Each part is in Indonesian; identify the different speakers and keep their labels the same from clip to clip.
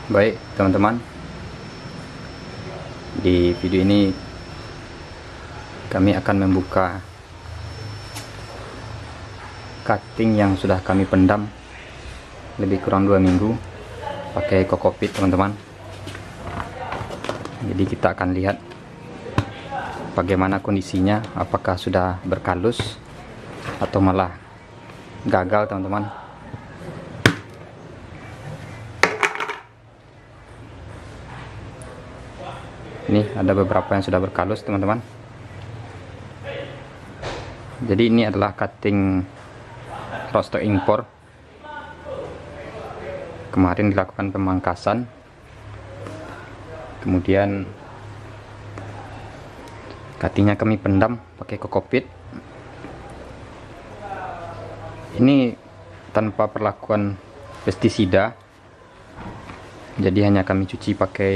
Speaker 1: Baik teman-teman, di video ini kami akan membuka cutting yang sudah kami pendam lebih kurang 2 minggu pakai kokopit teman-teman. Jadi kita akan lihat bagaimana kondisinya, apakah sudah berkalus atau malah gagal teman-teman. Ini ada beberapa yang sudah berkalus teman-teman. Jadi ini adalah cutting roster impor. Kemarin dilakukan pemangkasan, kemudian cuttingnya kami pendam pakai kokopit. Ini tanpa perlakuan pestisida, jadi hanya kami cuci pakai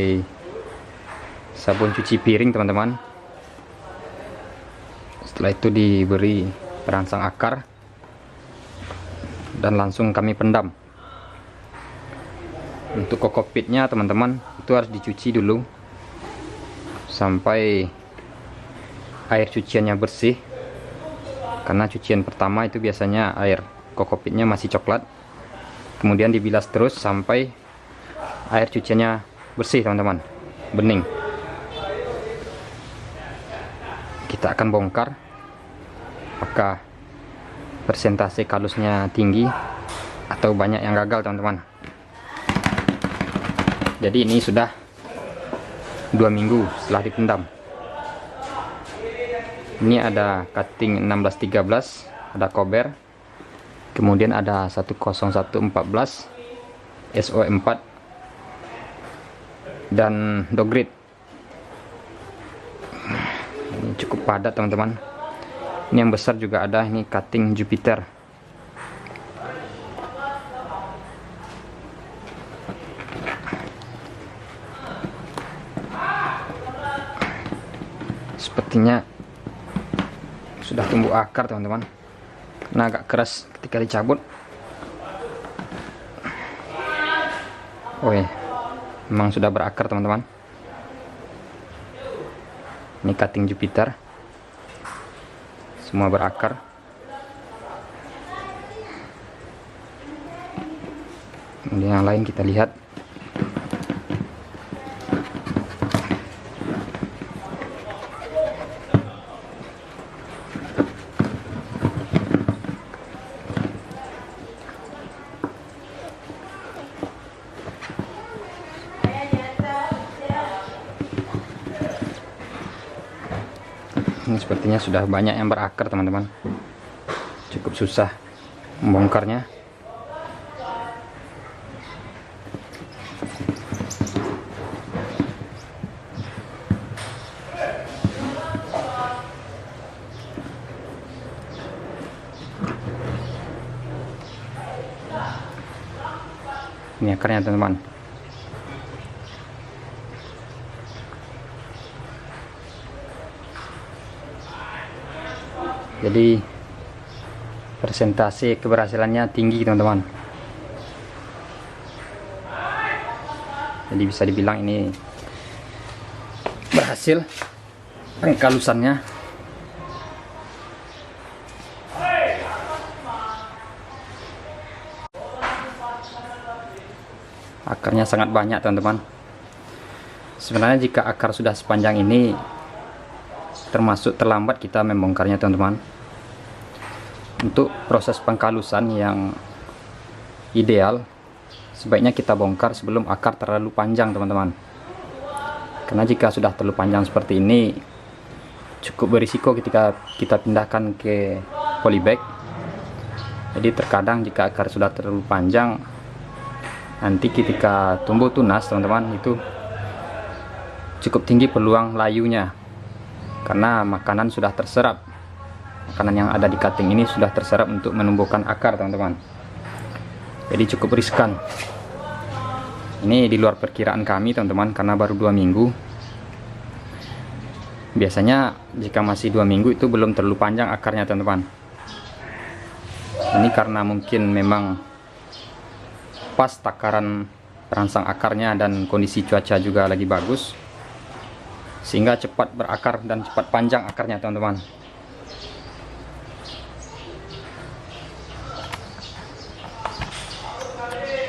Speaker 1: sabun cuci piring teman-teman. Setelah itu diberi perangsang akar dan langsung kami pendam. Untuk kokopitnya teman-teman itu harus dicuci dulu sampai air cuciannya bersih, karena cucian pertama itu biasanya air kokopitnya masih coklat, kemudian dibilas terus sampai air cuciannya bersih teman-teman, bening. Kita akan bongkar apakah persentase kalusnya tinggi atau banyak yang gagal teman-teman. Jadi ini sudah 2 minggu setelah dipendam. Ini ada cutting 1613, ada kober, kemudian ada 10114 SO4 dan dogrit. Ini cukup padat teman-teman. Ini yang besar juga ada, ini cutting Jupiter. Sepertinya sudah tumbuh akar teman-teman. Nah, agak keras ketika dicabut. Oh ya, memang sudah berakar teman-teman. Ini cutting Jupiter, semua berakar. Kemudian yang lain kita lihat. Ini sepertinya sudah banyak yang berakar teman-teman. Cukup susah membongkarnya. Ini akarnya teman-teman. Jadi persentase keberhasilannya tinggi teman-teman. Jadi bisa dibilang ini berhasil pengkalusannya. Akarnya sangat banyak teman-teman. Sebenarnya jika akar sudah sepanjang ini termasuk terlambat kita membongkarnya teman-teman. Untuk proses pengkalusan yang ideal, sebaiknya kita bongkar sebelum akar terlalu panjang teman-teman. Karena jika sudah terlalu panjang seperti ini, cukup berisiko ketika kita pindahkan ke polybag. Jadi terkadang jika akar sudah terlalu panjang, nanti ketika tumbuh tunas teman-teman, itu cukup tinggi peluang layunya, karena makanan sudah terserap. Makanan yang ada di cutting ini sudah terserap untuk menumbuhkan akar teman-teman. Jadi cukup riskan. Ini di luar perkiraan kami teman-teman, karena baru 2 minggu. Biasanya jika masih 2 minggu itu belum terlalu panjang akarnya teman-teman. Ini karena mungkin memang pas takaran perangsang akarnya dan kondisi cuaca juga lagi bagus, sehingga cepat berakar dan cepat panjang akarnya teman-teman.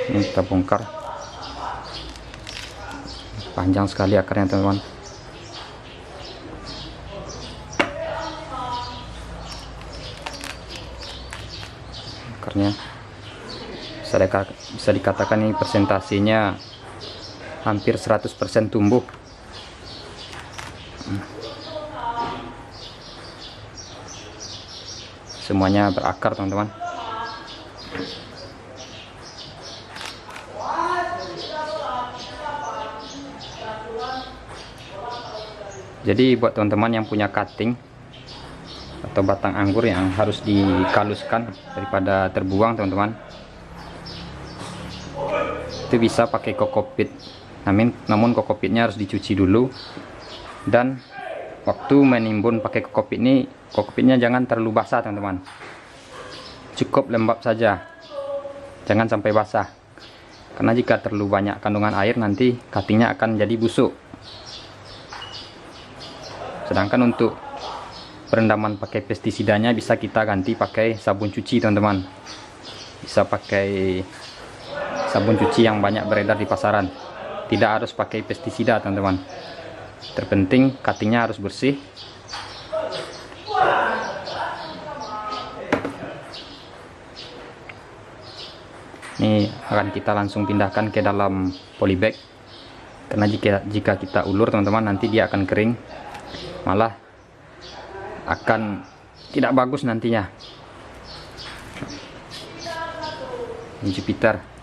Speaker 1: Ini kita bongkar, panjang sekali akarnya teman-teman. Akarnya bisa dikatakan ini presentasinya hampir 100% tumbuh. Semuanya berakar teman-teman. Jadi buat teman-teman yang punya cutting atau batang anggur yang harus dikaluskan daripada terbuang teman-teman, itu bisa pakai kokopit. Namun kokopitnya harus dicuci dulu, dan waktu menimbun pakai kokopit ini, kokopitnya jangan terlalu basah teman-teman, cukup lembab saja, jangan sampai basah, karena jika terlalu banyak kandungan air nanti cuttingnya akan jadi busuk. Sedangkan untuk perendaman pakai pestisidanya bisa kita ganti pakai sabun cuci teman-teman, bisa pakai sabun cuci yang banyak beredar di pasaran, tidak harus pakai pestisida teman-teman. Terpenting cuttingnya harus bersih. Ini akan kita langsung pindahkan ke dalam polybag, karena jika kita ulur teman-teman, nanti dia akan kering, malah akan tidak bagus nantinya. Ini Jupiter.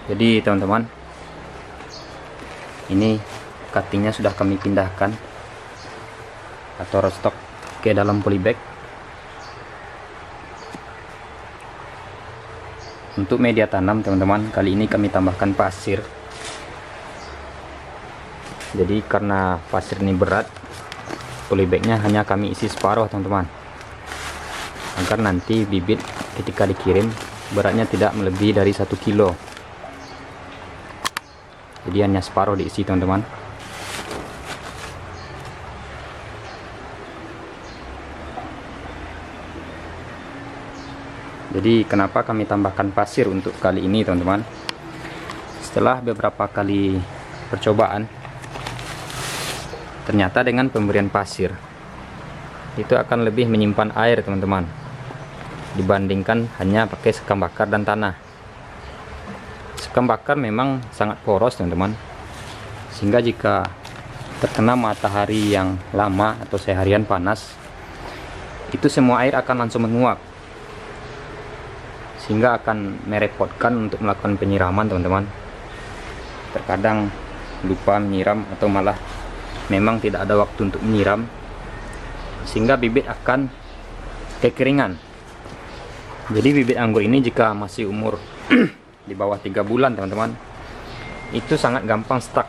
Speaker 1: Jadi teman-teman, ini cuttingnya sudah kami pindahkan atau restock ke dalam polybag. Untuk media tanam teman-teman, kali ini kami tambahkan pasir. Jadi karena pasir ini berat, polybagnya hanya kami isi separuh teman-teman, agar nanti bibit ketika dikirim beratnya tidak melebihi dari 1 kilo. Jadi hanya separuh diisi teman-teman. Jadi kenapa kami tambahkan pasir untuk kali ini teman-teman? Setelah beberapa kali percobaan, ternyata dengan pemberian pasir itu akan lebih menyimpan air teman-teman, dibandingkan hanya pakai sekam bakar dan tanah. Sekam bakar memang sangat poros teman-teman, sehingga jika terkena matahari yang lama atau seharian panas, itu semua air akan langsung menguap, sehingga akan merepotkan untuk melakukan penyiraman teman-teman. Terkadang lupa menyiram atau malah memang tidak ada waktu untuk menyiram, sehingga bibit akan kekeringan. Jadi bibit anggur ini jika masih umur di bawah 3 bulan teman-teman, itu sangat gampang stuck.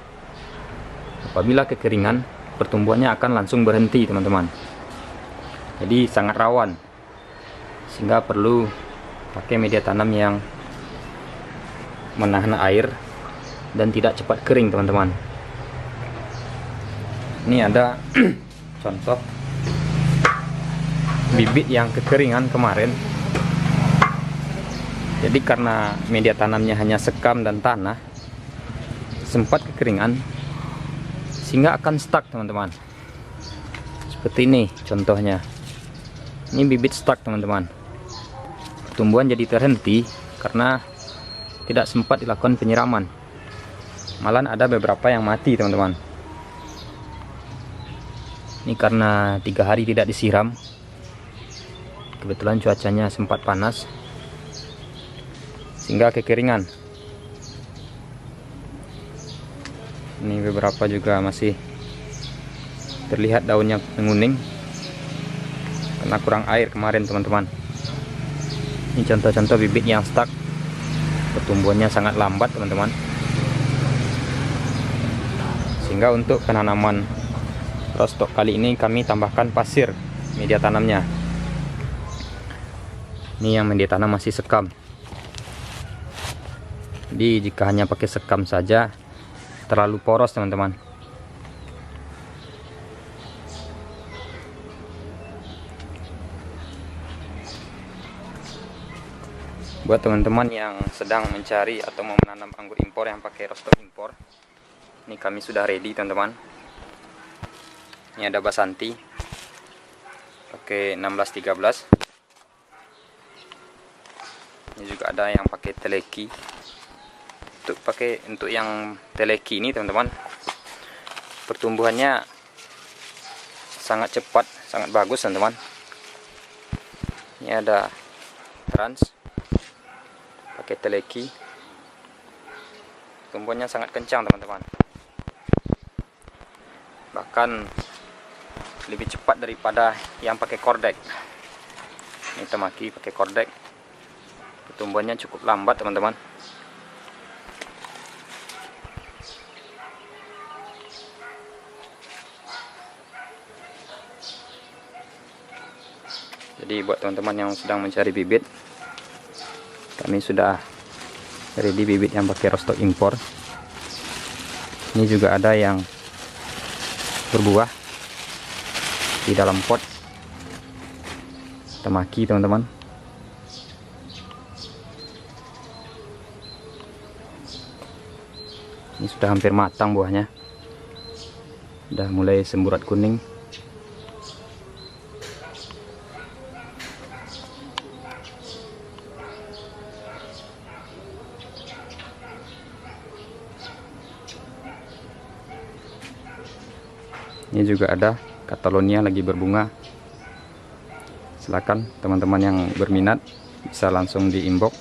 Speaker 1: Apabila kekeringan, pertumbuhannya akan langsung berhenti teman-teman. Jadi sangat rawan, sehingga perlu pakai media tanam yang menahan air dan tidak cepat kering teman-teman. Ini ada contoh bibit yang kekeringan kemarin. Jadi karena media tanamnya hanya sekam dan tanah, sempat kekeringan, sehingga akan stuck teman-teman. Seperti ini contohnya. Ini bibit stuck teman-teman. Pertumbuhan jadi terhenti karena tidak sempat dilakukan penyiraman. Malah ada beberapa yang mati teman-teman. Ini karena 3 hari tidak disiram. Kebetulan cuacanya sempat panas, sehingga kekeringan. Ini beberapa juga masih terlihat daunnya menguning. karena kurang air kemarin teman-teman. Ini contoh-contoh bibit yang stuck, pertumbuhannya sangat lambat teman-teman. Sehingga untuk penanaman rostok kali ini kami tambahkan pasir media tanamnya. Ini yang media tanam masih sekam. Jadi jika hanya pakai sekam saja terlalu poros teman-teman. Buat teman-teman yang sedang mencari atau mau menanam anggur impor yang pakai rostok impor, ini kami sudah ready teman-teman. Ini ada Basanti pakai 1613. Ini juga ada yang pakai Teleki. Untuk yang Teleki ini teman-teman, pertumbuhannya sangat cepat, sangat bagus teman-teman. Ini ada Trans pakai Teleki, tumbuhannya sangat kencang teman-teman, bahkan lebih cepat daripada yang pakai Kordek. Ini Temaki pakai Kordek, pertumbuhannya cukup lambat teman-teman. Jadi buat teman-teman yang sedang mencari bibit, kami sudah ready bibit yang pakai rostok impor. Ini juga ada yang berbuah di dalam pot Temaki teman-teman. Ini sudah hampir matang buahnya, sudah mulai semburat kuning. Ini juga ada Catalonia lagi berbunga. Silakan teman-teman yang berminat bisa langsung di inbox